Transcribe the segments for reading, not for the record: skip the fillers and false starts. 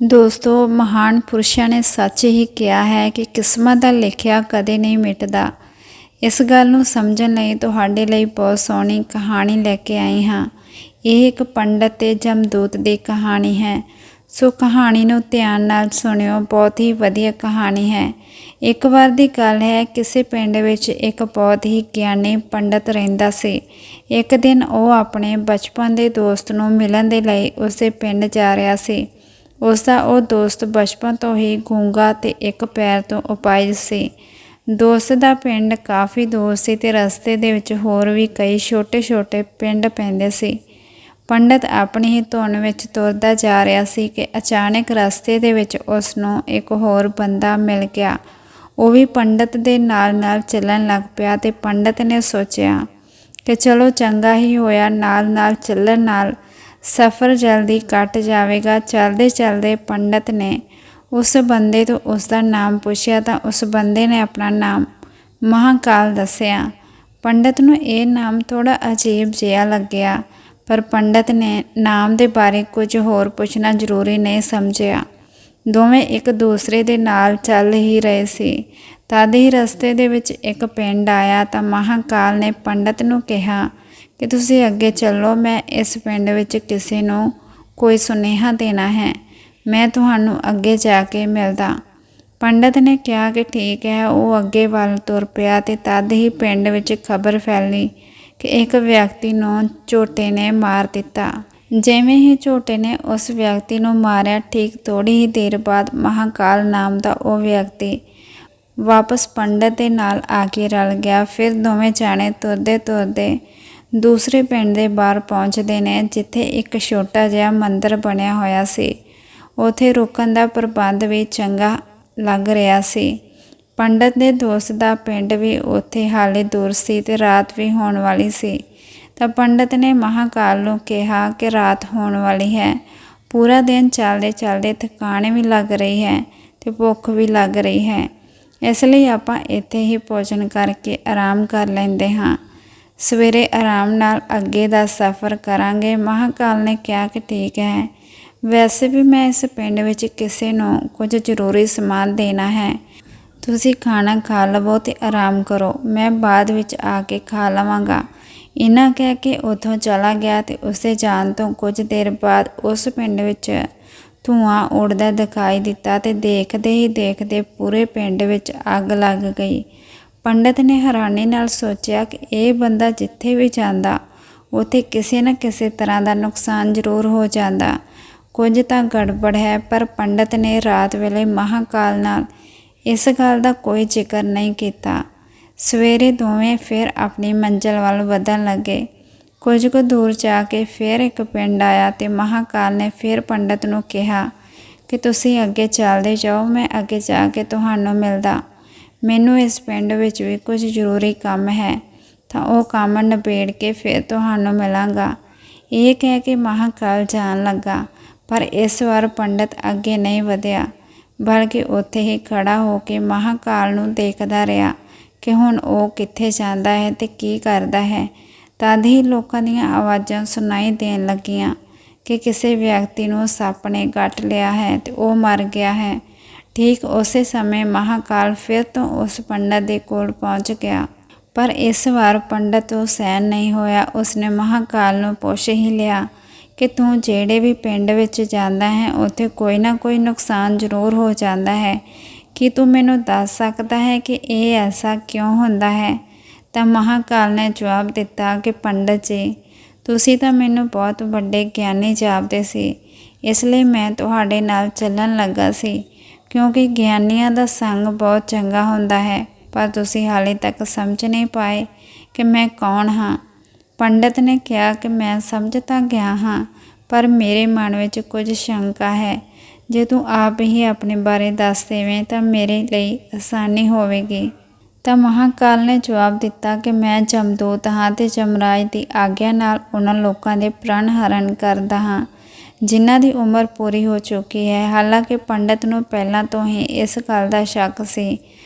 ਦੋਸਤੋ, ਮਹਾਨ ਪੁਰਸ਼ਾਂ ਨੇ ਸੱਚ ਹੀ ਕਿਹਾ ਹੈ ਕਿ ਕਿਸਮਤ ਦਾ ਲਿਖਿਆ ਕਦੇ ਨਹੀਂ ਮਿਟਦਾ। ਇਸ ਗੱਲ ਨੂੰ ਸਮਝਣ ਲਈ ਤੁਹਾਡੇ ਲਈ ਬਹੁਤ ਸੋਹਣੀ ਕਹਾਣੀ ਲੈ ਕੇ ਆਈ ਹਾਂ। ਇਹ ਇੱਕ ਪੰਡਤ ਤੇ ਜਮਦੂਤ ਦੀ ਕਹਾਣੀ ਹੈ। ਸੋ ਕਹਾਣੀ ਨੂੰ ਧਿਆਨ ਨਾਲ ਸੁਣਿਓ, ਬਹੁਤ ਹੀ ਵਧੀਆ ਕਹਾਣੀ ਹੈ। ਇੱਕ ਵਾਰ ਦੀ ਗੱਲ ਹੈ, ਕਿਸੇ ਪਿੰਡ ਵਿੱਚ ਇੱਕ ਬਹੁਤ ਹੀ ਗਿਆਨੀ ਪੰਡਤ ਰਹਿੰਦਾ ਸੀ। ਇੱਕ ਦਿਨ ਉਹ ਆਪਣੇ ਬਚਪਨ ਦੇ ਦੋਸਤ ਨੂੰ ਮਿਲਣ ਦੇ ਲਈ ਉਸਦੇ ਪਿੰਡ ਜਾ ਰਿਹਾ ਸੀ। ਉਸਦਾ ਉਹ ਦੋਸਤ ਬਚਪਨ ਤੋਂ ਹੀ ਗੂੰਗਾ ਤੇ ਇੱਕ ਪੈਰ ਤੋਂ ਅਪਾਹਿਜ ਸੀ। ਦੋਸਤ ਦਾ ਪਿੰਡ ਕਾਫੀ ਦੂਰ ਸੀ ਤੇ ਰਸਤੇ ਦੇ ਵਿੱਚ ਹੋਰ ਵੀ ਕਈ ਛੋਟੇ-ਛੋਟੇ ਪਿੰਡ ਪੈਂਦੇ ਸੀ। ਪੰਡਤ ਆਪਣੀ ਹੀ ਧੁਨ ਵਿੱਚ ਤੁਰਦਾ ਜਾ ਰਿਹਾ ਸੀ ਕਿ ਅਚਾਨਕ ਰਸਤੇ ਦੇ ਵਿੱਚ ਉਸ ਨੂੰ ਇੱਕ ਹੋਰ ਬੰਦਾ ਮਿਲ ਗਿਆ। ਉਹ ਵੀ ਪੰਡਤ ਦੇ ਨਾਲ-ਨਾਲ ਚੱਲਣ ਲੱਗ ਪਿਆ ਤੇ ਪੰਡਤ ਨੇ ਸੋਚਿਆ ਕਿ ਚਲੋ ਚੰਗਾ ਹੀ ਹੋਇਆ, ਨਾਲ-ਨਾਲ ਚੱਲਣ ਨਾਲ ਸਫ਼ਰ ਜਲਦੀ ਕੱਟ ਜਾਵੇਗਾ। ਚਲਦੇ-ਚਲਦੇ ਪੰਡਤ ਨੇ ਉਸ ਬੰਦੇ ਤੋਂ ਉਸਦਾ ਨਾਮ ਪੁੱਛਿਆ ਤਾਂ ਉਸ ਬੰਦੇ ਨੇ ਆਪਣਾ ਨਾਮ ਮਹਾਕਾਲ ਦੱਸਿਆ। ਪੰਡਤ ਨੂੰ ਇਹ ਨਾਮ ਥੋੜ੍ਹਾ ਅਜੀਬ ਜਿਹਾ ਲੱਗਿਆ, ਪਰ ਪੰਡਤ ਨੇ ਨਾਮ ਦੇ ਬਾਰੇ ਕੁਝ ਹੋਰ ਪੁੱਛਣਾ ਜ਼ਰੂਰੀ ਨਹੀਂ ਸਮਝਿਆ। ਦੋਵੇਂ ਇੱਕ ਦੂਸਰੇ ਦੇ ਨਾਲ ਚੱਲ ਹੀ ਰਹੇ ਸੀ। ਤਦ ਹੀ ਰਸਤੇ ਦੇ ਵਿੱਚ ਇੱਕ ਪਿੰਡ ਆਇਆ ਤਾਂ ਮਹਾਕਾਲ ਨੇ ਪੰਡਤ ਨੂੰ ਕਿਹਾ ਕਿ ਤੁਸੀਂ ਅੱਗੇ ਚੱਲੋ, ਮੈਂ ਇਸ ਪਿੰਡ ਵਿੱਚ ਕਿਸੇ ਨੂੰ ਕੋਈ ਸੁਨੇਹਾ ਦੇਣਾ ਹੈ। ਮੈਂ ਤੁਹਾਨੂੰ ਅੱਗੇ ਜਾ ਕੇ ਮਿਲਦਾ। ਪੰਡਤ ਨੇ ਕਿਹਾ ਕਿ ਠੀਕ ਹੈ। ਉਹ ਅੱਗੇ ਵੱਲ ਤੁਰ ਪਿਆ ਤੇ ਤਦ ਹੀ ਪਿੰਡ ਵਿੱਚ ਖਬਰ ਫੈਲੀ ਕਿ ਇੱਕ ਵਿਅਕਤੀ ਨੂੰ ਝੋਟੇ ਨੇ ਮਾਰ ਦਿੱਤਾ। ਜਿਵੇਂ ਹੀ ਝੋਟੇ ਨੇ ਉਸ ਵਿਅਕਤੀ ਨੂੰ ਮਾਰਿਆ, ਠੀਕ ਥੋੜ੍ਹੀ ਹੀ ਦੇਰ ਬਾਅਦ ਮਹਾਕਾਲ ਨਾਮ ਦਾ ਉਹ ਵਿਅਕਤੀ ਵਾਪਸ ਪੰਡਤ ਦੇ ਨਾਲ ਆ ਕੇ ਰਲ ਗਿਆ। ਫਿਰ ਦੋਵੇਂ ਜਾਣੇ ਤੁਰਦੇ-ਤੁਰਦੇ ਦੂਸਰੇ ਪਿੰਡ ਦੇ ਬਾਹਰ ਪਹੁੰਚਦੇ ਨੇ, ਜਿੱਥੇ ਇੱਕ ਛੋਟਾ ਜਿਹਾ ਮੰਦਿਰ ਬਣਿਆ ਹੋਇਆ ਸੀ। ਉੱਥੇ ਰੁਕਣ ਦਾ ਪ੍ਰਬੰਧ ਵੀ ਚੰਗਾ ਲੱਗ ਰਿਹਾ ਸੀ। ਪੰਡਤ ਦੇ ਦੋਸਤ ਦਾ ਪਿੰਡ ਵੀ ਉੱਥੇ ਹਾਲੇ ਦੂਰ ਸੀ ਤੇ ਰਾਤ ਵੀ ਹੋਣ ਵਾਲੀ ਸੀ। ਤਾਂ ਪੰਡਤ ਨੇ ਮਹਾਕਾਲ ਨੂੰ ਕਿਹਾ ਕਿ ਰਾਤ ਹੋਣ ਵਾਲੀ ਹੈ। ਪੂਰਾ ਦਿਨ ਚੱਲਦੇ-ਚੱਲਦੇ ਥਕਾਨ ਵੀ ਲੱਗ ਰਹੀ ਹੈ ਤੇ ਭੁੱਖ ਵੀ ਲੱਗ ਰਹੀ ਹੈ। ਇਸ ਲਈ ਆਪਾਂ ਇੱਥੇ ਹੀ ਭੋਜਨ ਕਰਕੇ ਆਰਾਮ ਕਰ ਲੈਂਦੇ ਹਾਂ। ਸਵੇਰੇ ਆਰਾਮ ਨਾਲ ਅੱਗੇ ਦਾ ਸਫ਼ਰ ਕਰਾਂਗੇ। ਮਹਾਕਾਲ ਨੇ ਕਿਹਾ ਕਿ ਠੀਕ ਹੈ। ਵੈਸੇ ਵੀ ਮੈਂ ਇਸ ਪਿੰਡ ਵਿੱਚ ਕਿਸੇ ਨੂੰ ਕੁਝ ਜ਼ਰੂਰੀ ਸਮਾਨ ਦੇਣਾ ਹੈ। ਤੁਸੀਂ ਖਾਣਾ ਖਾ ਲਵੋ ਤੇ ਆਰਾਮ ਕਰੋ, ਮੈਂ ਬਾਅਦ ਵਿੱਚ ਆ ਕੇ ਖਾ ਲਵਾਂਗਾ। ਇੰਨਾ ਕਹਿ ਕੇ ਉੱਥੋਂ ਚਲਾ ਗਿਆ ਤੇ ਉਸਦੇ ਜਾਣ ਤੋਂ ਕੁਝ ਦੇਰ ਬਾਅਦ ਉਸ ਪਿੰਡ ਵਿੱਚ ਧੂੰਆਂ ਉੱਡਦਾ ਦਿਖਾਈ ਦਿੱਤਾ ਤੇ ਦੇਖਦੇ ਹੀ ਦੇਖਦੇ ਪੂਰੇ ਪਿੰਡ ਵਿੱਚ ਅੱਗ ਲੱਗ ਗਈ। ਪੰਡਤ ਨੇ ਹੈਰਾਨੀ ਨਾਲ ਸੋਚਿਆ ਕਿ ਇਹ ਬੰਦਾ ਜਿੱਥੇ ਵੀ ਜਾਂਦਾ ਉੱਥੇ ਕਿਸੇ ਨਾ ਕਿਸੇ ਤਰ੍ਹਾਂ ਦਾ ਨੁਕਸਾਨ ਜ਼ਰੂਰ ਹੋ ਜਾਂਦਾ। ਕੁਝ ਤਾਂ ਗੜਬੜ ਹੈ। ਪਰ ਪੰਡਤ ਨੇ ਰਾਤ ਵੇਲੇ ਮਹਾਕਾਲ ਨਾਲ ਇਸ ਗੱਲ ਦਾ ਕੋਈ ਜ਼ਿਕਰ ਨਹੀਂ ਕੀਤਾ। ਸਵੇਰੇ ਦੋਵੇਂ ਫਿਰ ਆਪਣੀ ਮੰਜ਼ਿਲ ਵੱਲ ਵਧਣ ਲੱਗੇ। ਕੁਝ ਕੁ ਦੂਰ ਜਾ ਕੇ ਫਿਰ ਇੱਕ ਪਿੰਡ ਆਇਆ ਤੇ ਮਹਾਕਾਲ ਨੇ ਫਿਰ ਪੰਡਤ ਨੂੰ ਕਿਹਾ ਕਿ ਤੁਸੀਂ ਅੱਗੇ ਚੱਲਦੇ ਜਾਓ, ਮੈਂ ਅੱਗੇ ਜਾ ਕੇ ਤੁਹਾਨੂੰ ਮਿਲਦਾ। ਮੈਨੂੰ ਇਸ ਪਿੰਡ ਵਿੱਚ ਵੀ ਕੁਝ ਜ਼ਰੂਰੀ ਕੰਮ ਹੈ, ਤਾਂ ਉਹ ਕੰਮ ਨਿਬੇੜ ਕੇ ਫਿਰ ਤੁਹਾਨੂੰ ਮਿਲਾਂਗਾ। ਇਹ ਕਹਿ ਕੇ ਮਹਾਕਾਲ ਜਾਣ ਲੱਗਾ, ਪਰ ਇਸ ਵਾਰ ਪੰਡਤ ਅੱਗੇ ਨਹੀਂ ਵਧਿਆ, ਬਲਕਿ ਉੱਥੇ ਹੀ ਖੜਾ ਹੋ ਕੇ ਮਹਾਕਾਲ ਨੂੰ ਦੇਖਦਾ ਰਿਹਾ ਕਿ ਹੁਣ ਉਹ ਕਿੱਥੇ ਜਾਂਦਾ ਹੈ ਤੇ ਕੀ ਕਰਦਾ ਹੈ। ਤਦ ਹੀ ਲੋਕਾਂ ਦੀਆਂ ਆਵਾਜ਼ਾਂ ਸੁਣਾਈ ਦੇਣ ਲੱਗੀਆਂ ਕਿ ਕਿਸੇ ਵਿਅਕਤੀ ਨੂੰ ਸੱਪ ਨੇ ਕੱਟ ਲਿਆ ਹੈ ਤੇ ਉਹ ਮਰ ਗਿਆ ਹੈ। ਠੀਕ ਉਸੇ ਸਮੇਂ ਮਹਾਕਾਲ ਫਿਰ ਤੋਂ ਉਸ ਪੰਡਤ ਦੇ ਕੋਲ ਪਹੁੰਚ ਗਿਆ, ਪਰ ਇਸ ਵਾਰ ਪੰਡਤ ਤੋਂ ਸਹਿਣ ਨਹੀਂ ਹੋਇਆ। ਉਸਨੇ ਮਹਾਕਾਲ ਨੂੰ ਪੁੱਛ ਹੀ ਲਿਆ ਕਿ ਤੂੰ ਜਿਹੜੇ ਵੀ ਪਿੰਡ ਵਿੱਚ ਜਾਂਦਾ ਹੈ ਉੱਥੇ ਕੋਈ ਨਾ ਕੋਈ ਨੁਕਸਾਨ ਜ਼ਰੂਰ ਹੋ ਜਾਂਦਾ ਹੈ। ਕੀ ਤੂੰ ਮੈਨੂੰ ਦੱਸ ਸਕਦਾ ਹੈ ਕਿ ਇਹ ਐਸਾ ਕਿਉਂ ਹੁੰਦਾ ਹੈ? ਤਾਂ ਮਹਾਕਾਲ ਨੇ ਜਵਾਬ ਦਿੱਤਾ ਕਿ ਪੰਡਤ ਜੀ, ਤੁਸੀਂ ਤਾਂ ਮੈਨੂੰ ਬਹੁਤ ਵੱਡੇ ਗਿਆਨੀ ਜਾਪਦੇ ਸੀ, ਇਸ ਲਈ ਮੈਂ ਤੁਹਾਡੇ ਨਾਲ ਚੱਲਣ ਲੱਗਾ ਸੀ, ਕਿਉਂਕਿ ਗਿਆਨੀਆਂ ਦਾ ਸੰਗ ਬਹੁਤ ਚੰਗਾ ਹੁੰਦਾ ਹੈ। ਪਰ ਤੁਸੀਂ ਹਾਲੇ ਤੱਕ ਸਮਝ ਨਹੀਂ ਪਾਏ ਕਿ ਮੈਂ ਕੌਣ ਹਾਂ। ਪੰਡਤ ਨੇ ਕਿਹਾ ਕਿ ਮੈਂ ਸਮਝ ਤਾਂ ਗਿਆ ਹਾਂ, ਪਰ ਮੇਰੇ ਮਨ ਵਿੱਚ ਕੁਝ ਸ਼ੰਕਾ ਹੈ। ਜੇ ਤੂੰ ਆਪ ਹੀ ਆਪਣੇ ਬਾਰੇ ਦੱਸ ਦੇਵੇਂ ਤਾਂ ਮੇਰੇ ਲਈ ਆਸਾਨੀ ਹੋਵੇਗੀ। ਤਾਂ ਮਹਾਕਾਲ ਨੇ ਜਵਾਬ ਦਿੱਤਾ ਕਿ ਮੈਂ ਜਮਦੂਤ ਹਾਂ ਤੇ ਜਮਰਾਜ ਦੀ ਆਗਿਆ ਨਾਲ ਉਹਨਾਂ ਲੋਕਾਂ ਦੇ ਪ੍ਰਣ ਹਰਨ ਕਰਦਾ ਹਾਂ ਜਿਨ੍ਹਾਂ ਦੀ ਉਮਰ ਪੂਰੀ ਹੋ ਚੁੱਕੀ ਹੈ। ਹਾਲਾਂਕਿ ਪੰਡਤ ਨੂੰ ਪਹਿਲਾਂ ਤੋਂ ਹੀ ਇਸ ਗੱਲ ਦਾ ਸ਼ੱਕ ਸੀ,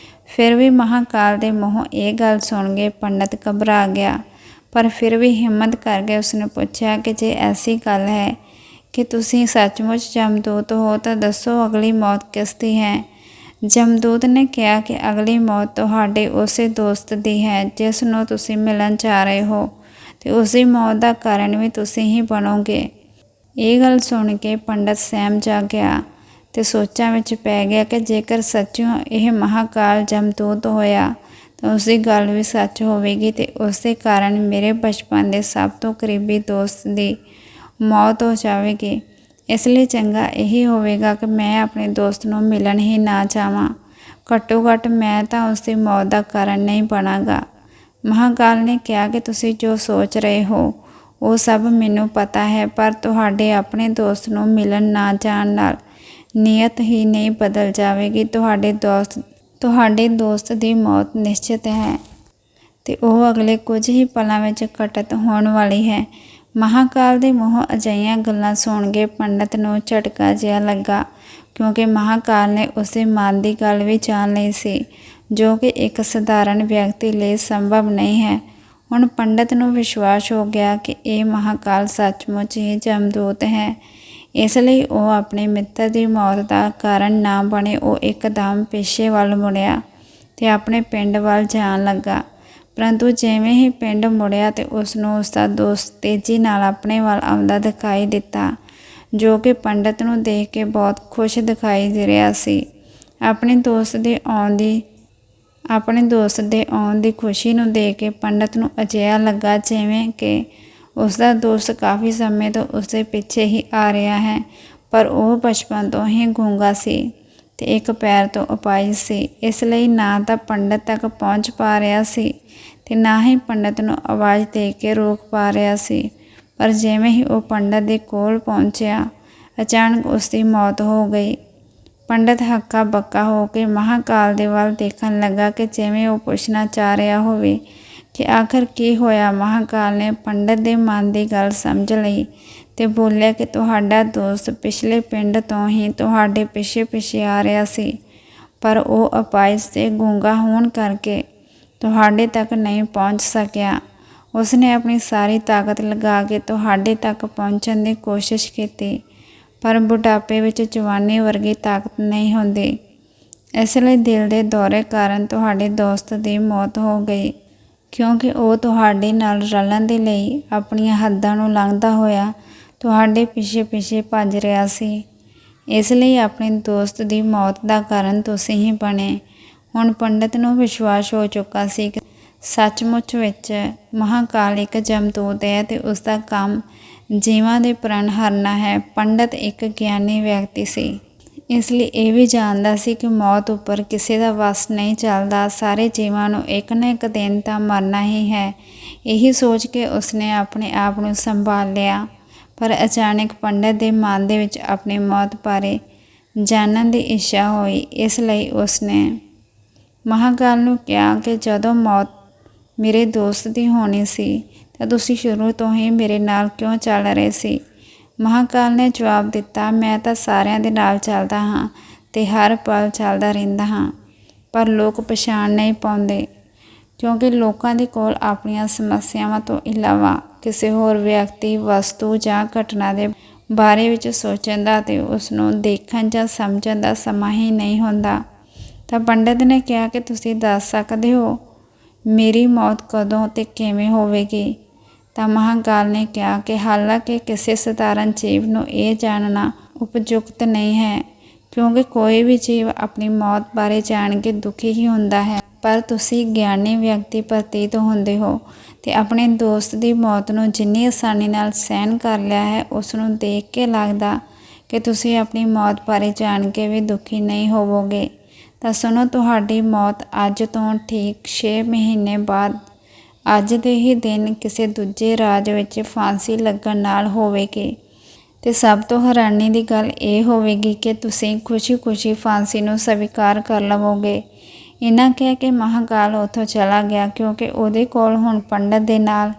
ਫਿਰ ਵੀ ਮਹਾਕਾਲ ਦੇ ਮੂੰਹੋਂ ਇਹ ਗੱਲ ਸੁਣ ਕੇ ਪੰਡਤ ਘਬਰਾ ਗਿਆ। ਪਰ ਫਿਰ ਵੀ ਹਿੰਮਤ ਕਰਕੇ ਉਸਨੇ ਪੁੱਛਿਆ ਕਿ ਜੇ ਐਸੀ ਗੱਲ ਹੈ ਕਿ ਤੁਸੀਂ ਸੱਚਮੁੱਚ ਜਮਦੂਤ ਹੋ ਤਾਂ ਦੱਸੋ ਅਗਲੀ ਮੌਤ ਕਿਸ ਦੀ ਹੈ। ਜਮਦੂਤ ਨੇ ਕਿਹਾ ਕਿ ਅਗਲੀ ਮੌਤ ਤੁਹਾਡੇ ਉਸੇ ਦੋਸਤ ਦੀ ਹੈ ਜਿਸ ਨੂੰ ਤੁਸੀਂ ਮਿਲਣ ਜਾ ਰਹੇ ਹੋ, ਤੇ ਉਸਦੀ ਮੌਤ ਦਾ ਕਾਰਨ ਵੀ ਤੁਸੀਂ ਹੀ ਬਣੋਗੇ। ਇਹ ਗੱਲ ਸੁਣ ਕੇ ਪੰਡਤ ਸਹਿਮ ਜਾ ਗਿਆ ਤੇ ਸੋਚਾਂ ਵਿੱਚ ਪੈ ਗਿਆ ਕਿ ਜੇਕਰ ਸੱਚਿਓ ਇਹ ਮਹਾਕਾਲ ਜਮਦੂਤ ਹੋਇਆ ਤਾਂ ਉਸਦੀ ਗੱਲ ਵੀ ਸੱਚ ਹੋਵੇਗੀ ਤੇ ਉਸਦੇ ਕਾਰਨ ਮੇਰੇ ਬਚਪਨ ਦੇ ਸਭ ਤੋਂ ਕਰੀਬੀ ਦੋਸਤ ਦੀ ਮੌਤ ਹੋ ਜਾਵੇਗੀ। ਇਸ ਲਈ ਚੰਗਾ ਇਹੀ ਹੋਵੇਗਾ ਕਿ ਮੈਂ ਆਪਣੇ ਦੋਸਤ ਨੂੰ ਮਿਲਣ ਹੀ ਨਾ ਜਾਵਾਂ। ਘੱਟੋ ਘੱਟ ਮੈਂ ਤਾਂ ਉਸਦੀ ਮੌਤ ਦਾ ਕਾਰਨ ਨਹੀਂ ਬਣਾਂਗਾ। ਮਹਾਕਾਲ ਨੇ ਕਿਹਾ ਕਿ ਤੁਸੀਂ ਜੋ ਸੋਚ ਰਹੇ ਹੋ ਉਹ ਸਭ ਮੈਨੂੰ ਪਤਾ ਹੈ, ਪਰ ਤੁਹਾਡੇ ਆਪਣੇ ਦੋਸਤ ਨੂੰ ਮਿਲਣ ਨਾ ਜਾਣ ਨਾਲ ਨੀਅਤ ਹੀ ਨਹੀਂ ਬਦਲ ਜਾਵੇਗੀ। ਤੁਹਾਡੇ ਦੋਸਤ ਦੀ ਮੌਤ ਨਿਸ਼ਚਿਤ ਹੈ ਤੇ ਉਹ ਅਗਲੇ ਕੁਝ ਹੀ ਪਲਾਂ ਵਿੱਚ ਘਟਿਤ ਹੋਣ ਵਾਲੀ ਹੈ। ਮਹਾਕਾਲ ਦੇ ਮੂੰਹੋਂ ਅਜਿਹੀਆਂ ਗੱਲਾਂ ਸੁਣ ਕੇ ਪੰਡਤ ਨੂੰ ਝਟਕਾ ਜਿਹਾ ਲੱਗਾ, ਕਿਉਂਕਿ ਮਹਾਕਾਲ ਨੇ ਉਸਦੇ ਮਨ ਦੀ ਗੱਲ ਵੀ ਜਾਣ ਲਈ ਸੀ, ਜੋ ਕਿ ਇੱਕ ਸਧਾਰਨ ਵਿਅਕਤੀ ਲਈ ਸੰਭਵ ਨਹੀਂ ਹੈ। ਹੁਣ ਪੰਡਤ ਨੂੰ ਵਿਸ਼ਵਾਸ ਹੋ ਗਿਆ ਕਿ ਇਹ ਮਹਾਕਾਲ ਸੱਚਮੁੱਚ ਹੀ ਜਮਦੂਤ ਹੈ। ਇਸ ਲਈ ਉਹ ਆਪਣੇ ਮਿੱਤਰ ਦੀ ਮੌਤ ਦਾ ਕਾਰਨ ਨਾ ਬਣੇ ਉਹ ਇੱਕਦਮ ਪਿੱਛੇ ਵੱਲ ਮੁੜਿਆ ਤੇ ਆਪਣੇ ਪਿੰਡ ਵੱਲ ਜਾਣ ਲੱਗਾ। ਪਰੰਤੂ ਜਿਵੇਂ ਹੀ ਪਿੰਡ ਮੁੜਿਆ ਤੇ ਉਸਨੂੰ ਉਸਦਾ ਦੋਸਤ ਤੇਜ਼ੀ ਨਾਲ ਆਪਣੇ ਵੱਲ ਆਉਂਦਾ ਦਿਖਾਈ ਦਿੱਤਾ, ਜੋ ਕਿ ਪੰਡਤ ਨੂੰ ਦੇਖ ਕੇ ਬਹੁਤ ਖੁਸ਼ ਦਿਖਾਈ ਦੇ ਰਿਹਾ ਸੀ। ਆਪਣੇ ਦੋਸਤ ਦੇ ਆਉਣ ਦੀ ਖੁਸ਼ੀ ਨੂੰ ਦੇਖ ਕੇ ਪੰਡਤ ਨੂੰ ਅਜਿਹਾ ਲੱਗਾ ਜਿਵੇਂ ਕਿ ਉਸਦਾ ਦੋਸਤ ਕਾਫੀ ਸਮੇਂ ਤੋਂ ਉਸਦੇ ਪਿੱਛੇ ਹੀ ਆ ਰਿਹਾ ਹੈ, ਪਰ ਉਹ ਬਚਪਨ ਤੋਂ ਹੀ ਗੂੰਗਾ ਸੀ ਤੇ ਇੱਕ ਪੈਰ ਤੋਂ ਅਪਾਹਿਜ ਸੀ। ਇਸ ਲਈ ਨਾ ਤਾਂ ਪੰਡਤ ਤੱਕ ਪਹੁੰਚ ਪਾ ਰਿਹਾ ਸੀ ਤੇ ਨਾ ਹੀ ਪੰਡਤ ਨੂੰ ਆਵਾਜ਼ ਦੇ ਕੇ ਰੋਕ ਪਾ ਰਿਹਾ ਸੀ। ਪਰ ਜਿਵੇਂ ਹੀ ਉਹ ਪੰਡਤ ਦੇ ਕੋਲ ਪਹੁੰਚਿਆ, ਅਚਾਨਕ ਉਸਦੀ ਮੌਤ ਹੋ ਗਈ। ਪੰਡਤ ਹੱਕਾ ਬੱਕਾ ਹੋ ਕੇ ਮਹਾਕਾਲ ਦੇ ਵੱਲ ਦੇਖਣ ਲੱਗਾ ਕਿ ਜਿਵੇਂ ਉਹ ਪੁੱਛਣਾ ਚਾਹ ਰਿਹਾ ਹੋਵੇ ਕਿ ਆਖਰ ਕੀ ਹੋਇਆ। ਮਹਾਕਾਲ ਨੇ ਪੰਡਤ ਦੇ ਮਨ ਦੀ ਗੱਲ ਸਮਝ ਲਈ ਤੇ ਬੋਲਿਆ ਕਿ ਤੁਹਾਡਾ ਦੋਸਤ ਪਿਛਲੇ ਪਿੰਡ ਤੋਂ ਹੀ ਤੁਹਾਡੇ ਪਿੱਛੇ ਆ ਰਿਹਾ ਸੀ, ਪਰ ਉਹ ਅਪਾਹਿਜ ਤੇ ਗੂੰਗਾ ਹੋਣ ਕਰਕੇ ਤੁਹਾਡੇ ਤੱਕ ਨਹੀਂ ਪਹੁੰਚ ਸਕਿਆ। ਉਸਨੇ ਆਪਣੀ ਸਾਰੀ ਤਾਕਤ ਲਗਾ ਕੇ ਤੁਹਾਡੇ ਤੱਕ ਪਹੁੰਚਣ ਦੀ ਕੋਸ਼ਿਸ਼ ਕੀਤੀ, ਪਰ ਬੁਢਾਪੇ ਵਿੱਚ ਜਵਾਨੀ ਵਰਗੀ ਤਾਕਤ ਨਹੀਂ ਹੁੰਦੀ। ਇਸ ਲਈ ਦਿਲ ਦੇ ਦੌਰੇ ਕਾਰਨ ਤੁਹਾਡੇ ਦੋਸਤ ਦੀ ਮੌਤ ਹੋ ਗਈ, ਕਿਉਂਕਿ ਉਹ ਤੁਹਾਡੇ ਨਾਲ ਰਲਣ ਦੇ ਲਈ ਆਪਣੀਆਂ ਹੱਦਾਂ ਨੂੰ ਲੰਘਦਾ ਹੋਇਆ ਤੁਹਾਡੇ ਪਿੱਛੇ ਭੱਜ ਰਿਹਾ ਸੀ। ਇਸ ਲਈ ਆਪਣੇ ਦੋਸਤ ਦੀ ਮੌਤ ਦਾ ਕਾਰਨ ਤੁਸੀਂ ਹੀ ਬਣੇ। ਹੁਣ ਪੰਡਤ ਨੂੰ ਵਿਸ਼ਵਾਸ ਹੋ ਚੁੱਕਾ ਸੀ ਕਿ ਸੱਚਮੁੱਚ ਵਿੱਚ ਮਹਾਕਾਲ ਇੱਕ ਜਮਦੂਤ ਹੈ ਤੇ ਉਸਦਾ ਕੰਮ ਜੀਵਾਂ ਦੇ ਪ੍ਰਣ ਹਰਨਾ ਹੈ। ਪੰਡਤ ਇੱਕ ਗਿਆਨੀ ਵਿਅਕਤੀ ਸੀ, ਇਸ ਲਈ ਇਹ ਵੀ ਜਾਣਦਾ ਸੀ ਕਿ ਮੌਤ ਉੱਪਰ ਕਿਸੇ ਦਾ ਵੱਸ ਨਹੀਂ ਚੱਲਦਾ। ਸਾਰੇ ਜੀਵਾਂ ਨੂੰ ਇੱਕ ਨਾ ਇੱਕ ਦਿਨ ਤਾਂ ਮਰਨਾ ਹੀ ਹੈ। ਇਹੀ ਸੋਚ ਕੇ ਉਸਨੇ ਆਪਣੇ ਆਪ ਨੂੰ ਸੰਭਾਲ ਲਿਆ। ਪਰ ਅਚਾਨਕ ਪੰਡਤ ਦੇ ਮਨ ਦੇ ਵਿੱਚ ਆਪਣੀ ਮੌਤ ਬਾਰੇ ਜਾਣਨ ਦੀ ਇੱਛਾ ਹੋਈ। ਇਸ ਲਈ ਉਸਨੇ ਮਹਾਕਾਲ ਨੂੰ ਕਿਹਾ ਕਿ ਜਦੋਂ ਮੌਤ ਮੇਰੇ ਦੋਸਤ ਦੀ ਹੋਣੀ ਸੀ ਤਾਂ ਤੁਸੀਂ ਸ਼ੁਰੂ ਤੋਂ ਹੀ ਮੇਰੇ ਨਾਲ ਕਿਉਂ ਚੱਲ ਰਹੇ ਸੀ। ਮਹਾਕਾਲ ਨੇ ਜਵਾਬ ਦਿੱਤਾ, ਮੈਂ ਤਾਂ ਸਾਰਿਆਂ ਦੇ ਨਾਲ ਚੱਲਦਾ ਹਾਂ ਤੇ ਹਰ ਪਲ ਚੱਲਦਾ ਰਹਿੰਦਾ ਹਾਂ, ਪਰ ਲੋਕ ਪਛਾਣ ਨਹੀਂ ਪਾਉਂਦੇ, ਕਿਉਂਕਿ ਲੋਕਾਂ ਦੇ ਕੋਲ ਆਪਣੀਆਂ ਸਮੱਸਿਆਵਾਂ ਤੋਂ ਇਲਾਵਾ ਕਿਸੇ ਹੋਰ ਵਿਅਕਤੀ, ਵਸਤੂ ਜਾਂ ਘਟਨਾ ਦੇ ਬਾਰੇ ਵਿੱਚ ਸੋਚਣ ਦਾ ਤੇ ਉਸ ਨੂੰ ਦੇਖਣ ਜਾਂ ਸਮਝਣ ਦਾ ਸਮਾਂ ਹੀ ਨਹੀਂ ਹੁੰਦਾ। ਤਾਂ ਪੰਡਤ ਨੇ ਕਿਹਾ ਕਿ ਤੁਸੀਂ ਦੱਸ ਸਕਦੇ ਹੋ ਮੇਰੀ ਮੌਤ ਕਦੋਂ ਤੇ ਕਿਵੇਂ ਹੋਵੇਗੀ। ਤਾਂ ਮਹਾਕਾਲ ਨੇ ਕਿਹਾ ਕਿ ਹਾਲਾਂਕਿ ਕਿਸੇ ਸਧਾਰਨ ਜੀਵ ਨੂੰ ਇਹ ਜਾਣਨਾ ਉਪਯੁਕਤ ਨਹੀਂ ਹੈ, ਕਿਉਂਕਿ ਕੋਈ ਵੀ ਜੀਵ ਆਪਣੀ ਮੌਤ ਬਾਰੇ ਜਾਣ ਕੇ ਦੁਖੀ ਹੀ ਹੁੰਦਾ ਹੈ, ਪਰ ਤੁਸੀਂ ਗਿਆਨੀ ਵਿਅਕਤੀ ਪ੍ਰਤੀਤ ਹੁੰਦੇ ਹੋ ਤੇ ਆਪਣੇ ਦੋਸਤ ਦੀ ਮੌਤ ਨੂੰ ਜਿੰਨੀ ਆਸਾਨੀ ਨਾਲ ਸਹਿਣ ਕਰ ਲਿਆ ਹੈ, ਉਸ ਨੂੰ ਦੇਖ ਕੇ ਲੱਗਦਾ ਕਿ ਤੁਸੀਂ ਆਪਣੀ ਮੌਤ ਬਾਰੇ ਜਾਣ ਕੇ ਵੀ ਦੁਖੀ ਨਹੀਂ ਹੋਵੋਗੇ। ਤਾਂ ਸੁਣੋ, ਤੁਹਾਡੀ ਮੌਤ ਅੱਜ ਤੋਂ ਠੀਕ 6 ਮਹੀਨੇ ਬਾਅਦ ਅੱਜ ਦੇ ਹੀ ਦਿਨ ਕਿਸੇ ਦੂਜੇ ਰਾਜ ਵਿੱਚ ਫਾਂਸੀ ਲੱਗਣ ਨਾਲ ਹੋਵੇਗੀ। ਤੇ ਸਭ ਤੋਂ ਹੈਰਾਨੀ ਦੀ ਗੱਲ ਇਹ ਹੋਵੇਗੀ ਕਿ ਤੁਸੀਂ ਖੁਸ਼ੀ ਫਾਂਸੀ ਨੂੰ ਸਵੀਕਾਰ ਕਰ ਲਵੋਗੇ। ਇਹਨਾਂ ਕਹਿ ਕੇ ਮਹਾਕਾਲ ਉੱਥੋਂ ਚਲਾ ਗਿਆ, ਕਿਉਂਕਿ ਉਹਦੇ ਕੋਲ ਹੁਣ ਪੰਡਤ ਦੇ ਨਾਲ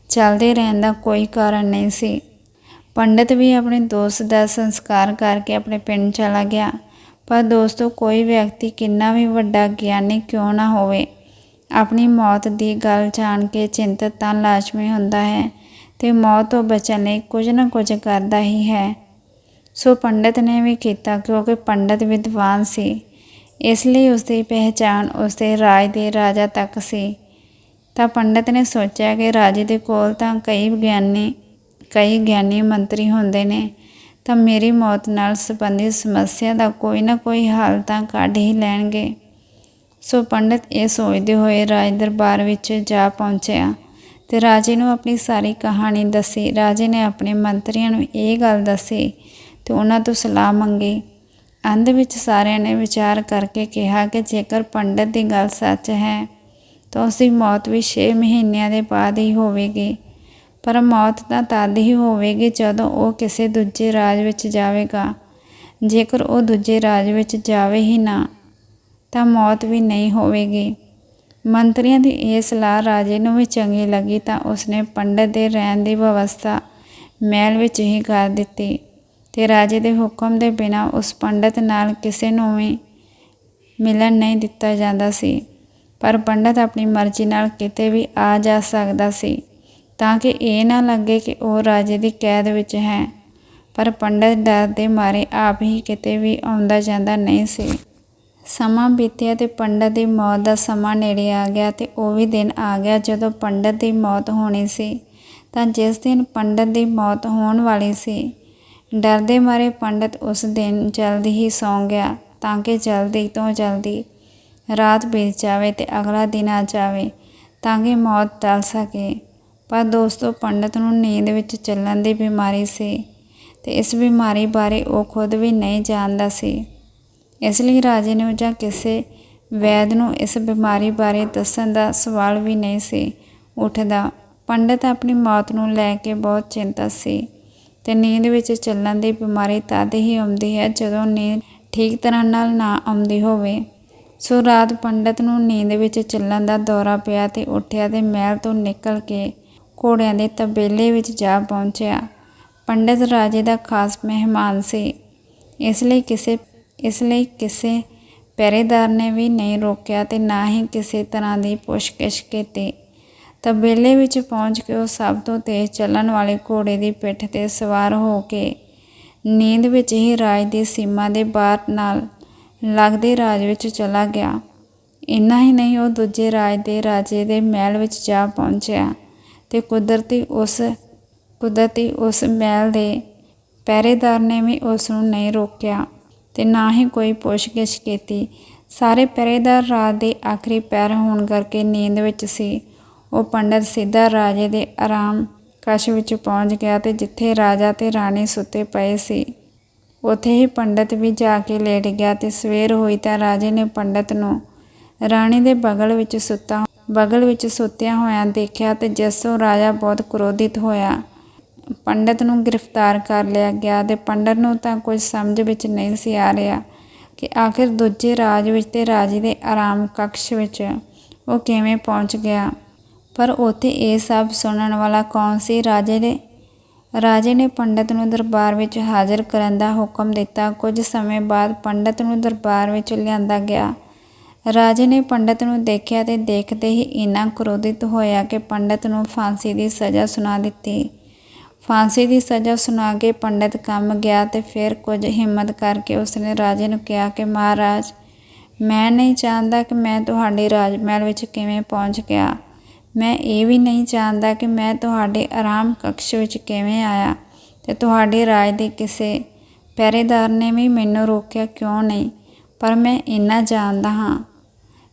ਚੱਲਦੇ ਰਹਿਣ ਦਾ ਕੋਈ ਕਾਰਨ ਨਹੀਂ ਸੀ। ਪੰਡਤ ਵੀ ਆਪਣੇ ਦੋਸਤ ਦਾ ਸੰਸਕਾਰ ਕਰਕੇ ਆਪਣੇ ਪਿੰਡ ਚਲਾ ਗਿਆ। ਪਰ ਦੋਸਤੋ, ਕੋਈ ਵਿਅਕਤੀ ਕਿੰਨਾ ਵੀ ਵੱਡਾ ਗਿਆਨੀ ਕਿਉਂ ਨਾ ਹੋਵੇ, ਆਪਣੀ ਮੌਤ ਦੀ ਗੱਲ ਜਾਣ ਕੇ ਚਿੰਤਤ ਤਾਂ ਲਾਜ਼ਮੀ ਹੁੰਦਾ ਹੈ। ਤੇ ਮੌਤ ਤੋਂ ਬਚਣ ਲਈ ਕੁਝ ਨਾ ਕੁਝ ਕਰਦਾ ਹੀ ਹੈ। ਸੋ ਪੰਡਤ ਨੇ ਵੀ ਕੀਤਾ, ਕਿਉਂਕਿ ਪੰਡਤ ਵਿਦਵਾਨ ਸੀ, ਇਸ ਲਈ ਉਸਦੀ ਪਹਿਚਾਣ ਉਸਦੇ ਰਾਜ ਦੇ ਰਾਜਾ ਤੱਕ ਸੀ। ਤਾਂ ਪੰਡਤ ਨੇ ਸੋਚਿਆ ਕਿ ਰਾਜੇ ਦੇ ਕੋਲ ਤਾਂ ਕਈ ਗਿਆਨੀ ਮੰਤਰੀ ਹੁੰਦੇ ਨੇ, ਤਾਂ ਮੇਰੀ ਮੌਤ ਨਾਲ ਸੰਬੰਧਿਤ ਸਮੱਸਿਆ ਦਾ ਕੋਈ ਨਾ ਕੋਈ ਹੱਲ ਤਾਂ ਕੱਢ ਹੀ ਲੈਣਗੇ। ਸੋ ਪੰਡਤ ਇਹ ਸੋਚਦੇ ਹੋਏ ਰਾਜ ਦਰਬਾਰ ਵਿੱਚ ਜਾ ਪਹੁੰਚਿਆ ਤੇ ਰਾਜੇ ਨੂੰ ਆਪਣੀ ਸਾਰੀ ਕਹਾਣੀ ਦੱਸੀ। ਰਾਜੇ ਨੇ ਆਪਣੇ ਮੰਤਰੀਆਂ ਨੂੰ ਇਹ ਗੱਲ ਦੱਸੀ ਤੇ ਉਹਨਾਂ ਤੋਂ ਸਲਾਹ ਮੰਗੀ। ਅੰਤ ਵਿੱਚ ਸਾਰਿਆਂ ਨੇ ਵਿਚਾਰ ਕਰਕੇ ਕਿਹਾ ਕਿ ਜੇਕਰ ਪੰਡਤ ਦੀ ਗੱਲ ਸੱਚ ਹੈ ਤਾਂ ਉਸਦੀ ਮੌਤ ਵੀ 6 ਮਹੀਨਿਆਂ ਦੇ ਬਾਅਦ ਹੀ ਹੋਵੇਗੀ। ਪਰ ਮੌਤ ਤਾਂ ਤਦ ਹੀ ਹੋਵੇਗੀ ਜਦੋਂ ਉਹ ਕਿਸੇ ਦੂਜੇ ਰਾਜ ਵਿੱਚ ਜਾਵੇਗਾ। ਜੇਕਰ ਉਹ ਦੂਜੇ ਰਾਜ ਵਿੱਚ ਜਾਵੇ ਹੀ ਨਾ ਤਾਂ ਮੌਤ ਵੀ ਨਹੀਂ ਹੋਵੇਗੀ। ਮੰਤਰੀਆਂ ਦੀ ਇਹ ਸਲਾਹ ਰਾਜੇ ਨੂੰ ਵੀ ਚੰਗੀ ਲੱਗੀ, ਤਾਂ ਉਸਨੇ ਪੰਡਤ ਦੇ ਰਹਿਣ ਦੀ ਵਿਵਸਥਾ ਮਹਿਲ ਵਿੱਚ ਹੀ ਕਰ ਦਿੱਤੀ ਤੇ ਰਾਜੇ ਦੇ ਹੁਕਮ ਦੇ ਬਿਨਾਂ ਉਸ ਪੰਡਤ ਨਾਲ ਕਿਸੇ ਨੂੰ ਵੀ ਮਿਲਣ ਨਹੀਂ ਦਿੱਤਾ ਜਾਂਦਾ ਸੀ। ਪਰ ਪੰਡਤ ਆਪਣੀ ਮਰਜ਼ੀ ਨਾਲ ਕਿਤੇ ਵੀ ਆ ਜਾ ਸਕਦਾ ਸੀ, ਤਾਂ ਕਿ ਇਹ ਨਾ ਲੱਗੇ ਕਿ ਉਹ ਰਾਜੇ ਦੀ ਕੈਦ ਵਿੱਚ ਹੈ। ਪਰ ਪੰਡਤ ਡਰ ਦੇ ਮਾਰੇ ਆਪ ਹੀ ਕਿਤੇ ਵੀ ਆਉਂਦਾ ਜਾਂਦਾ ਨਹੀਂ ਸੀ। ਸਮਾਂ ਬੀਤਿਆ ਤੇ ਪੰਡਤ ਦੀ ਮੌਤ ਦਾ ਸਮਾਂ ਨੇੜੇ ਆ ਗਿਆ ਤੇ ਉਹ ਵੀ ਦਿਨ ਆ ਗਿਆ ਜਦੋਂ ਪੰਡਤ ਦੀ ਮੌਤ ਹੋਣੀ ਸੀ। ਤਾਂ ਜਿਸ ਦਿਨ ਪੰਡਤ ਦੀ ਮੌਤ ਹੋਣ ਵਾਲੀ ਸੀ, ਡਰ ਦੇ ਮਾਰੇ ਪੰਡਤ ਉਸ ਦਿਨ ਜਲਦੀ ਹੀ ਸੌਂ ਗਿਆ, ਤਾਂ ਕਿ ਜਲਦੀ ਤੋਂ ਜਲਦੀ ਰਾਤ ਬੀਤ ਜਾਵੇ ਤੇ ਅਗਲਾ ਦਿਨ ਆ ਜਾਵੇ, ਤਾਂ ਕਿ ਮੌਤ ਟਲ ਸਕੇ। ਪਰ ਦੋਸਤੋ, ਪੰਡਤ ਨੂੰ ਨੀਂਦ ਵਿੱਚ ਚੱਲਣ ਦੀ ਬਿਮਾਰੀ ਸੀ ਤੇ ਇਸ ਬਿਮਾਰੀ ਬਾਰੇ ਉਹ ਖੁਦ ਵੀ ਨਹੀਂ ਜਾਣਦਾ ਸੀ। ਇਸ ਲਈ ਰਾਜੇ ਨੂੰ ਜਾਂ ਕਿਸੇ ਵੈਦ ਨੂੰ ਇਸ ਬਿਮਾਰੀ ਬਾਰੇ ਦੱਸਣ ਦਾ ਸਵਾਲ ਵੀ ਨਹੀਂ ਸੀ ਉੱਠਦਾ। ਪੰਡਤ ਆਪਣੀ ਮੌਤ ਨੂੰ ਲੈ ਕੇ ਬਹੁਤ ਚਿੰਤਤ ਸੀ ਤੇ ਨੀਂਦ ਵਿੱਚ ਚੱਲਣ ਦੀ ਬਿਮਾਰੀ ਤਦ ਹੀ ਆਉਂਦੀ ਹੈ ਜਦੋਂ ਨੀਂਦ ਠੀਕ ਤਰ੍ਹਾਂ ਨਾਲ ਨਾ ਆਉਂਦੀ ਹੋਵੇ। ਸੋ ਰਾਤ ਪੰਡਤ ਨੂੰ ਨੀਂਦ ਵਿੱਚ ਚੱਲਣ ਦਾ ਦੌਰਾ ਪਿਆ ਤੇ ਉੱਠਿਆ ਤੇ ਮਹਿਲ ਤੋਂ ਨਿਕਲ ਕੇ ਘੋੜਿਆਂ ਦੇ ਤਬੇਲੇ ਵਿੱਚ ਜਾ ਪਹੁੰਚਿਆ। ਪੰਡਤ ਰਾਜੇ ਦਾ ਖਾਸ ਮਹਿਮਾਨ ਸੀ, ਇਸ ਲਈ ਕਿਸੇ ਪਹਿਰੇਦਾਰ ਨੇ ਵੀ ਨਹੀਂ ਰੋਕਿਆ ਤੇ ਨਾ ਹੀ ਕਿਸੇ ਤਰ੍ਹਾਂ ਦੀ ਪੁੱਛਗਿੱਛ ਕੀਤੀ। ਤਬੇਲੇ ਵਿੱਚ ਪਹੁੰਚ ਕੇ ਉਹ ਸਭ ਤੋਂ ਤੇਜ਼ ਚੱਲਣ ਵਾਲੇ ਘੋੜੇ ਦੀ ਪਿੱਠ 'ਤੇ ਸਵਾਰ ਹੋ ਕੇ ਨੀਂਦ ਵਿੱਚ ਹੀ ਰਾਜ ਦੀ ਸੀਮਾ ਦੇ ਬਾਹਰ ਨਾਲ ਲੱਗਦੇ ਰਾਜ ਵਿੱਚ ਚਲਾ ਗਿਆ। ਇੰਨਾ ਹੀ ਨਹੀਂ, ਉਹ ਦੂਜੇ ਰਾਜ ਦੇ ਰਾਜੇ ਦੇ ਮਹਿਲ ਵਿੱਚ ਜਾ ਪਹੁੰਚਿਆ ਤੇ ਕੁਦਰਤੀ ਉਸ ਮਹਿਲ ਦੇ ਪਹਿਰੇਦਾਰ ਨੇ ਵੀ ਉਸ ਨੂੰ ਨਹੀਂ ਰੋਕਿਆ ਤੇ ਨਾ ਹੀ ਕੋਈ ਪੁੱਛਗਿੱਛ ਕੀਤੀ। ਸਾਰੇ ਪਹਿਰੇਦਾਰ ਰਾਤ ਦੇ ਆਖਰੀ ਪਹਿਰ ਹੋਣ ਕਰਕੇ ਨੀਂਦ ਵਿੱਚ ਸੀ। ਉਹ ਪੰਡਤ ਸਿੱਧਾ ਰਾਜੇ ਦੇ ਆਰਾਮ ਕਛ ਵਿੱਚ ਪਹੁੰਚ ਗਿਆ ਤੇ ਜਿੱਥੇ ਰਾਜਾ ਤੇ ਰਾਣੀ ਸੁੱਤੇ ਪਏ ਸੀ, ਉੱਥੇ ਹੀ ਪੰਡਤ ਵੀ ਜਾ ਕੇ ਲੇਟ ਗਿਆ। ਤੇ ਸਵੇਰ ਹੋਈ ਤਾਂ ਰਾਜੇ ਨੇ ਪੰਡਤ ਨੂੰ ਰਾਣੀ ਦੇ ਬਗਲ ਵਿੱਚ ਸੁੱਤਿਆਂ ਹੋਇਆਂ ਦੇਖਿਆ ਤੇ ਜਿਸ ਤੋਂ ਰਾਜਾ ਬਹੁਤ ਕ੍ਰੋਧਿਤ ਹੋਇਆ। ਪੰਡਤ ਨੂੰ ਗ੍ਰਿਫਤਾਰ ਕਰ ਲਿਆ ਗਿਆ ਤੇ ਪੰਡਤ ਨੂੰ ਤਾਂ ਕੁਝ ਸਮਝ ਵਿੱਚ ਨਹੀਂ ਸੀ ਆ ਰਿਹਾ ਕਿ ਆਖਿਰ ਦੂਜੇ ਰਾਜ ਵਿੱਚ ਤੇ ਰਾਜੇ ਦੇ ਆਰਾਮ ਕਕਸ਼ ਵਿੱਚ ਉਹ ਕਿਵੇਂ ਪਹੁੰਚ ਗਿਆ। ਪਰ ਉੱਥੇ ਇਹ ਸਭ ਸੁਣਨ ਵਾਲਾ ਕੌਣ ਸੀ? ਰਾਜੇ ਨੇ ਪੰਡਤ ਨੂੰ ਦਰਬਾਰ ਵਿੱਚ ਹਾਜ਼ਰ ਕਰਨ ਦਾ ਹੁਕਮ ਦਿੱਤਾ। ਕੁਝ ਸਮੇਂ ਬਾਅਦ ਪੰਡਤ ਨੂੰ ਦਰਬਾਰ ਵਿੱਚ ਲਿਆਂਦਾ ਗਿਆ। ਰਾਜੇ ਨੇ ਪੰਡਤ ਨੂੰ ਦੇਖਿਆ ਤੇ ਦੇਖਦੇ ਹੀ ਇੰਨਾ ਕ੍ਰੋਧਿਤ ਹੋਇਆ ਕਿ ਪੰਡਤ ਨੂੰ ਫਾਂਸੀ ਦੀ ਸਜ਼ਾ ਸੁਣਾ ਦਿੱਤੀ। ਫਾਂਸੀ ਦੀ ਸਜ਼ਾ ਸੁਣਾ ਕੇ ਪੰਡਤ ਕੰਬ ਗਿਆ ਤੇ ਫਿਰ ਕੁਝ ਹਿੰਮਤ ਕਰਕੇ ਉਸਨੇ ਰਾਜੇ ਨੂੰ ਕਿਹਾ ਕਿ ਮਹਾਰਾਜ, ਮੈਂ ਨਹੀਂ ਜਾਣਦਾ ਕਿ ਮੈਂ ਤੁਹਾਡੇ ਰਾਜ ਮਹਿਲ ਵਿੱਚ ਕਿਵੇਂ ਪਹੁੰਚ ਗਿਆ। ਮੈਂ ਇਹ ਵੀ ਨਹੀਂ ਜਾਣਦਾ ਕਿ ਮੈਂ ਤੁਹਾਡੇ ਆਰਾਮ ਕਕਸ਼ ਵਿੱਚ ਕਿਵੇਂ ਆਇਆ ਤੇ ਤੁਹਾਡੇ ਰਾਜ ਦੇ ਕਿਸੇ ਪਹਿਰੇਦਾਰ ਨੇ ਵੀ ਮੈਨੂੰ ਰੋਕਿਆ ਕਿਉਂ ਨਹੀਂ। ਪਰ ਮੈਂ ਇੰਨਾ ਜਾਣਦਾ ਹਾਂ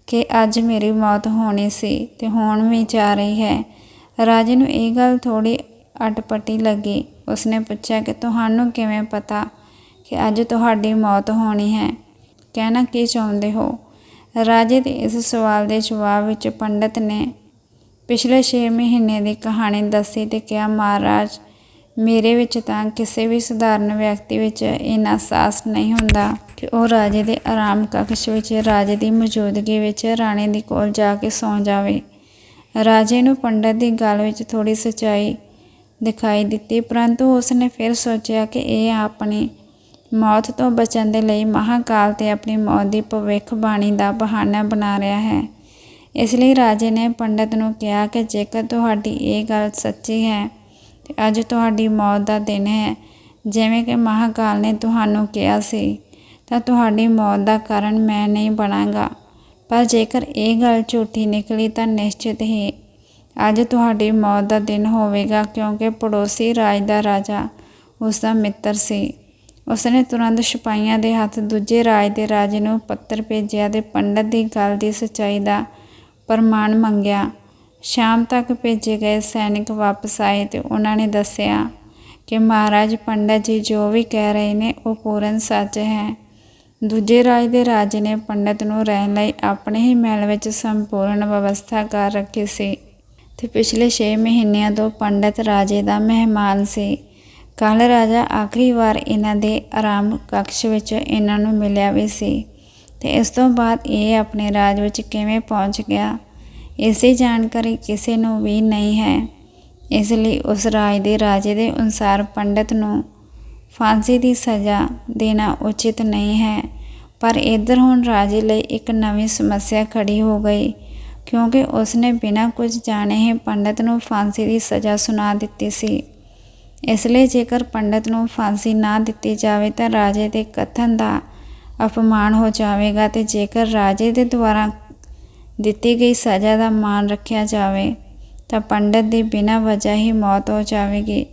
ਕਿ ਅੱਜ ਮੇਰੀ ਮੌਤ ਹੋਣੀ ਸੀ ਤੇ ਹੋਣ ਵੀ ਜਾ ਰਹੀ ਹੈ। ਰਾਜੇ ਨੂੰ ਇਹ ਗੱਲ ਥੋੜ੍ਹੀ ਅਟਪਟੀ ਲੱਗੀ। ਉਸਨੇ ਪੁੱਛਿਆ ਕਿ ਤੁਹਾਨੂੰ ਕਿਵੇਂ ਪਤਾ ਕਿ ਅੱਜ ਤੁਹਾਡੀ ਮੌਤ ਹੋਣੀ ਹੈ? ਕਹਿਣਾ ਕੀ ਚਾਹੁੰਦੇ ਹੋ? ਰਾਜੇ ਦੇ ਇਸ ਸਵਾਲ ਦੇ ਜਵਾਬ ਵਿੱਚ ਪੰਡਤ ਨੇ ਪਿਛਲੇ 6 ਮਹੀਨੇ ਦੀ ਕਹਾਣੀ ਦੱਸੀ ਤੇ ਕਿਹਾ, ਮਹਾਰਾਜ, ਮੇਰੇ ਵਿੱਚ ਤਾਂ ਕਿਸੇ ਵੀ ਸਧਾਰਨ ਵਿਅਕਤੀ ਵਿੱਚ ਇੰਨਾ ਸਾਹਸ ਨਹੀਂ ਹੁੰਦਾ ਕਿ ਉਹ ਰਾਜੇ ਦੇ ਆਰਾਮ ਕਕਸ਼ ਵਿੱਚ ਰਾਜੇ ਦੀ ਮੌਜੂਦਗੀ ਵਿੱਚ ਰਾਣੀ ਦੇ ਕੋਲ ਜਾ ਕੇ ਸੌਂ ਜਾਵੇ। ਰਾਜੇ ਨੂੰ ਪੰਡਤ ਦੀ ਗੱਲ ਵਿੱਚ ਥੋੜ੍ਹੀ ਸੱਚਾਈ ਦਿਖਾਈ ਦਿੱਤੀ, ਪਰੰਤੂ ਉਸਨੇ ਫਿਰ ਸੋਚਿਆ ਕਿ ਇਹ ਆਪਣੀ ਮੌਤ ਤੋਂ ਬਚਣ ਦੇ ਲਈ ਮਹਾਂਕਾਲ ਤੇ ਆਪਣੀ ਮੌਤ ਦੀ ਭਵਿੱਖਬਾਣੀ ਦਾ ਬਹਾਨਾ ਬਣਾ ਰਿਹਾ ਹੈ। ਇਸ ਲਈ ਰਾਜੇ ਨੇ ਪੰਡਤ ਨੂੰ ਕਿਹਾ ਕਿ ਜੇਕਰ ਤੁਹਾਡੀ ਇਹ ਗੱਲ ਸੱਚੀ ਹੈ ਤੇ ਅੱਜ ਤੁਹਾਡੀ ਮੌਤ ਦਾ ਦਿਨ ਹੈ। ਜਿਵੇਂ ਕਿ ਮਹਾਕਾਲ ਨੇ ਤੁਹਾਨੂੰ ਕਿਹਾ ਸੀ, ਤਾਂ ਤੁਹਾਡੀ ਮੌਤ ਦਾ ਕਾਰਨ ਮੈਂ ਨਹੀਂ ਬਣਾਂਗਾ। ਪਰ ਜੇਕਰ ਇਹ ਗੱਲ ਝੂਠੀ ਨਿਕਲੀ ਤਾਂ ਨਿਸ਼ਚਿਤ ਹੀ ਅੱਜ ਤੁਹਾਡੀ ਮੌਤ ਦਾ ਦਿਨ ਹੋਵੇਗਾ, ਕਿਉਂਕਿ ਪੜੋਸੀ ਰਾਜ ਦਾ ਰਾਜਾ ਉਸ ਦਾ ਮਿੱਤਰ ਸੀ। ਉਸਨੇ ਤੁਰੰਤ ਸਿਪਾਹੀਆਂ ਦੇ ਹੱਥ ਦੂਜੇ ਰਾਜ ਦੇ ਰਾਜੇ ਨੂੰ ਪੱਤਰ ਭੇਜਿਆ ਤੇ ਪੰਡਤ ਦੀ ਗੱਲ ਦੀ ਸੱਚਾਈ ਦਾ ਪ੍ਰਮਾਣ ਮੰਗਿਆ। ਸ਼ਾਮ ਤੱਕ ਭੇਜੇ ਗਏ ਸੈਨਿਕ ਵਾਪਸ ਆਏ ਤੇ ਉਹਨਾਂ ਨੇ ਦੱਸਿਆ ਕਿ ਮਹਾਰਾਜ ਪੰਡਤ ਜੀ ਜੋ ਵੀ ਕਹਿ ਰਹੇ ਨੇ ਉਹ ਪੂਰਨ ਸੱਚ ਹੈ। ਦੂਜੇ ਰਾਜ ਦੇ ਰਾਜੇ ਨੇ ਪੰਡਤ ਨੂੰ ਰਹਿਣ ਲਈ ਆਪਣੇ ਹੀ ਮਹਿਲ ਵਿੱਚ ਸੰਪੂਰਨ ਵਿਵਸਥਾ ਕਰ ਰੱਖੀ ਸੀ ਤੇ ਪਿਛਲੇ 6 ਮਹੀਨਿਆਂ ਤੋਂ ਪੰਡਤ ਰਾਜੇ ਦਾ ਮਹਿਮਾਨ ਸੀ। ਕੱਲ੍ਹ ਰਾਜਾ ਆਖਰੀ ਵਾਰ ਇਹਨਾਂ ਦੇ ਆਰਾਮ ਕਕਸ਼ ਵਿੱਚ ਇਹਨਾਂ ਨੂੰ ਮਿਲਿਆ ਵੀ ਸੀ ਤੇ ਇਸ ਤੋਂ ਬਾਅਦ ਇਹ ਆਪਣੇ ਰਾਜ ਵਿੱਚ ਕਿਵੇਂ ਪਹੁੰਚ ਗਿਆ, ਇਸੇ ਜਾਣਕਾਰੀ ਕਿਸੇ ਨੂੰ ਵੀ ਨਹੀਂ ਹੈ। ਇਸ ਲਈ ਉਸ ਰਾਜ ਦੇ ਰਾਜੇ ਦੇ ਅਨੁਸਾਰ ਪੰਡਤ ਨੂੰ ਫਾਂਸੀ ਦੀ ਸਜ਼ਾ ਦੇਣਾ ਉਚਿਤ ਨਹੀਂ ਹੈ। ਪਰ ਇੱਧਰ ਹੁਣ ਰਾਜੇ ਲਈ ਇੱਕ ਨਵੀਂ ਸਮੱਸਿਆ ਖੜੀ ਹੋ ਗਈ, ਕਿਉਂਕਿ ਉਸਨੇ ਬਿਨਾਂ ਕੁਝ ਜਾਣੇ ਹੀ ਪੰਡਤ ਨੂੰ ਫਾਂਸੀ ਦੀ ਸਜ਼ਾ ਸੁਣਾ ਦਿੱਤੀ ਸੀ। ਇਸ ਲਈ ਜੇਕਰ ਪੰਡਤ ਨੂੰ ਫਾਂਸੀ ਨਾ ਦਿੱਤੀ ਜਾਵੇ ਤਾਂ ਰਾਜੇ ਦੇ ਕਥਨ ਦਾ ਅਪਮਾਨ ਹੋ ਜਾਵੇਗਾ ਤੇ ਜੇਕਰ ਰਾਜੇ ਦੇ ਦੁਆਰਾ ਦਿੱਤੀ ਗਈ ਸਜ਼ਾ ਦਾ ਮਾਣ ਰੱਖਿਆ ਜਾਵੇ ਤਾਂ ਪੰਡਤ ਦੀ ਬਿਨਾਂ ਵਜ੍ਹਾ ਹੀ ਮੌਤ ਹੋ ਜਾਵੇਗੀ।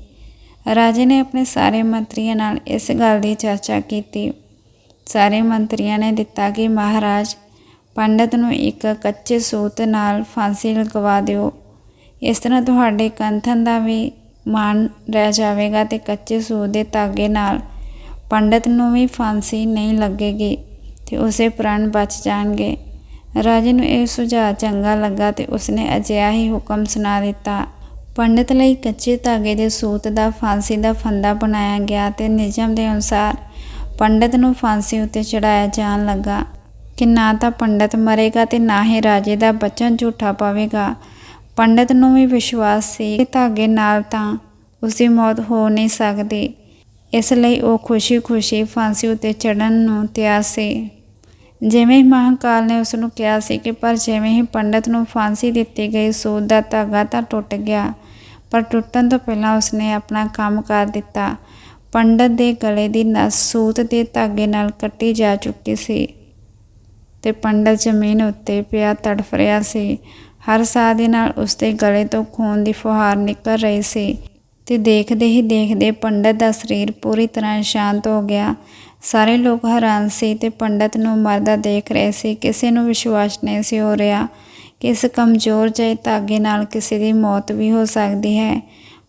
ਰਾਜੇ ਨੇ ਆਪਣੇ ਸਾਰੇ ਮੰਤਰੀਆਂ ਨਾਲ ਇਸ ਗੱਲ ਦੀ ਚਰਚਾ ਕੀਤੀ। ਸਾਰੇ ਮੰਤਰੀਆਂ ਨੇ ਦਿੱਤਾ ਕਿ ਮਹਾਰਾਜ ਪੰਡਤ ਨੂੰ ਇੱਕ ਕੱਚੇ ਸੂਤ ਨਾਲ ਫਾਂਸੀ ਲਗਵਾ ਦਿਓ। ਇਸ ਤਰ੍ਹਾਂ ਤੁਹਾਡੇ ਕਥਨ ਦਾ ਵੀ ਮਾਣ ਰਹਿ ਜਾਵੇਗਾ ਤੇ ਕੱਚੇ ਸੂਤ ਦੇ ਧਾਗੇ ਨਾਲ ਪੰਡਤ ਨੂੰ ਵੀ ਫਾਂਸੀ ਨਹੀਂ ਲੱਗੇਗੀ ਤੇ ਉਸੇ ਪ੍ਰਾਣ ਬਚ ਜਾਣਗੇ। ਰਾਜੇ ਨੂੰ ਇਹ ਸੁਝਾਅ ਚੰਗਾ ਲੱਗਾ ਤੇ ਉਸਨੇ ਅਜਿਹਾ ਹੀ ਹੁਕਮ ਸੁਣਾ ਦਿੱਤਾ। ਪੰਡਤ ਲਈ ਕੱਚੇ ਧਾਗੇ ਦੇ ਸੂਤ ਦਾ ਫਾਂਸੀ ਦਾ ਫੰਦਾ ਬਣਾਇਆ ਗਿਆ ਤੇ ਨਿਯਮ ਦੇ ਅਨੁਸਾਰ ਪੰਡਤ ਨੂੰ ਫਾਂਸੀ ਉੱਤੇ ਚੜਾਇਆ ਜਾਣ ਲੱਗਾ ਕਿ ਨਾ ਤਾਂ ਪੰਡਤ ਮਰੇਗਾ ਤੇ ਨਾ ਹੀ ਰਾਜੇ ਦਾ ਬਚਨ ਝੂਠਾ ਪਵੇਗਾ। ਪੰਡਤ ਨੂੰ ਵੀ ਵਿਸ਼ਵਾਸ ਸੀ ਕਿ ਧਾਗੇ ਨਾਲ ਤਾਂ ਉਸਦੀ ਮੌਤ ਹੋ ਨਹੀਂ ਸਕਦੀ, ਇਸ ਲਈ ਉਹ ਖੁਸ਼ੀ-ਖੁਸ਼ੀ ਫਾਂਸੀ ਉੱਤੇ ਚੜ੍ਹਨ ਨੂੰ ਤਿਆਰ ਸੀ। ਜਿਵੇਂ ਹੀ ਮਹਾਕਾਲ ਨੇ ਉਸ ਨੂੰ ਕਿਹਾ ਸੀ ਕਿ ਪਰ ਜਿਵੇਂ ਹੀ ਪੰਡਤ ਨੂੰ ਫਾਂਸੀ ਦਿੱਤੀ ਗਈ ਸੂਤ ਦਾ ਧਾਗਾ ਤਾਂ ਟੁੱਟ ਗਿਆ, ਪਰ ਟੁੱਟਣ ਤੋਂ ਪਹਿਲਾਂ ਉਸਨੇ ਆਪਣਾ ਕੰਮ ਕਰ ਦਿੱਤਾ। ਪੰਡਤ ਦੇ ਗਲੇ ਦੀ ਨਸ ਸੂਤ ਦੇ ਧਾਗੇ ਨਾਲ ਕੱਟੀ ਜਾ ਚੁੱਕੀ ਸੀ ਤੇ ਪੰਡਤ ਜ਼ਮੀਨ ਉੱਤੇ ਪਿਆ ਤੜਫ ਰਿਹਾ ਸੀ। ਹਰ ਸਾਹ ਦੇ ਨਾਲ ਉਸਦੇ ਗਲੇ ਤੋਂ ਖੂਨ ਦੀ ਫੁਹਾਰ ਨਿਕਲ ਰਹੀ ਸੀ ਤੇ ਦੇਖਦੇ ਹੀ ਦੇਖਦੇ ਪੰਡਤ ਦਾ ਸਰੀਰ ਪੂਰੀ ਤਰ੍ਹਾਂ ਸ਼ਾਂਤ ਹੋ ਗਿਆ। ਸਾਰੇ ਲੋਕ ਹੈਰਾਨ ਸੀ ਤੇ ਪੰਡਤ ਨੂੰ ਮਰਦਾ ਦੇਖ ਰਹੇ ਸੀ। ਕਿਸੇ ਨੂੰ ਵਿਸ਼ਵਾਸ ਨਹੀਂ ਸੀ ਹੋ ਰਿਹਾ ਕਿ ਇਸ ਕਮਜ਼ੋਰ ਜਿਹੇ ਧਾਗੇ ਨਾਲ ਕਿਸੇ ਦੀ ਮੌਤ ਵੀ ਹੋ ਸਕਦੀ ਹੈ।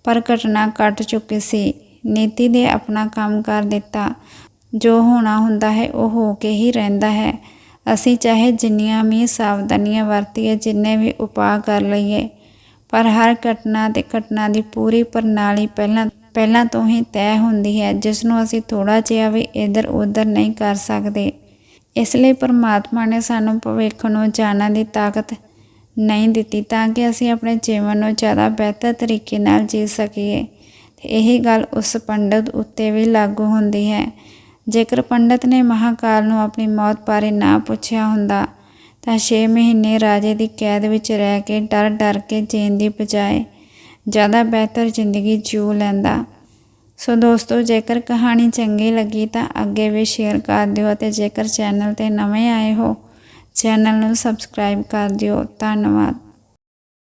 ਪਰ ਘਟਨਾ ਘਟ ਚੁੱਕੀ ਸੀ। ਨੀਤੀ ਨੇ ਆਪਣਾ ਕੰਮ ਕਰ ਦਿੱਤਾ। ਜੋ ਹੋਣਾ ਹੁੰਦਾ ਹੈ ਉਹ ਹੋ ਕੇ ਹੀ ਰਹਿੰਦਾ ਹੈ। ਅਸੀਂ ਚਾਹੇ ਜਿੰਨੀਆਂ ਵੀ ਸਾਵਧਾਨੀਆਂ ਵਰਤੀਏ, ਜਿੰਨੇ ਵੀ ਉਪਾਅ ਕਰ ਲਈਏ, ਪਰ ਹਰ ਘਟਨਾ ਦੀ ਪੂਰੀ ਪ੍ਰਣਾਲੀ ਪਹਿਲਾਂ ਤੋਂ ਹੀ ਤੈਅ ਹੁੰਦੀ ਹੈ, ਜਿਸ ਨੂੰ ਅਸੀਂ ਥੋੜ੍ਹਾ ਜਿਹਾ ਵੀ ਇੱਧਰ ਉੱਧਰ ਨਹੀਂ ਕਰ ਸਕਦੇ। ਇਸ ਲਈ ਪਰਮਾਤਮਾ ਨੇ ਸਾਨੂੰ ਭਵਿੱਖ ਨੂੰ ਜਾਣਨ ਦੀ ਤਾਕਤ ਨਹੀਂ ਦਿੱਤੀ ਤਾਂ ਕਿ ਅਸੀਂ ਆਪਣੇ ਜੀਵਨ ਨੂੰ ਜ਼ਿਆਦਾ ਬਿਹਤਰ ਤਰੀਕੇ ਨਾਲ ਜੀ ਸਕੀਏ। ਤੇ ਇਹੀ ਗੱਲ ਉਸ ਪੰਡਤ ਉੱਤੇ ਵੀ ਲਾਗੂ ਹੁੰਦੀ ਹੈ। ਜੇਕਰ ਪੰਡਤ ਨੇ ਮਹਾਕਾਲ ਨੂੰ ਆਪਣੀ ਮੌਤ ਬਾਰੇ ਨਾ ਪੁੱਛਿਆ ਹੁੰਦਾ ਤਾਂ 6 ਮਹੀਨੇ ਰਾਜੇ ਦੀ ਕੈਦ ਵਿੱਚ ਰਹਿ ਕੇ ਡਰ ਕੇ ਜੀਣ ਦੀ ਬਜਾਏ ਜ਼ਿਆਦਾ ਬਿਹਤਰ ਜ਼ਿੰਦਗੀ ਜਿਊ ਲੈਂਦਾ। ਸੋ ਦੋਸਤੋ, ਜੇਕਰ ਕਹਾਣੀ ਚੰਗੀ ਲੱਗੀ ਤਾਂ ਅੱਗੇ ਵੀ ਸ਼ੇਅਰ ਕਰ ਦਿਓ ਅਤੇ ਜੇਕਰ ਚੈਨਲ 'ਤੇ ਨਵੇਂ ਆਏ ਹੋ ਚੈਨਲ ਨੂੰ ਸਬਸਕ੍ਰਾਈਬ ਕਰ ਦਿਓ। ਧੰਨਵਾਦ।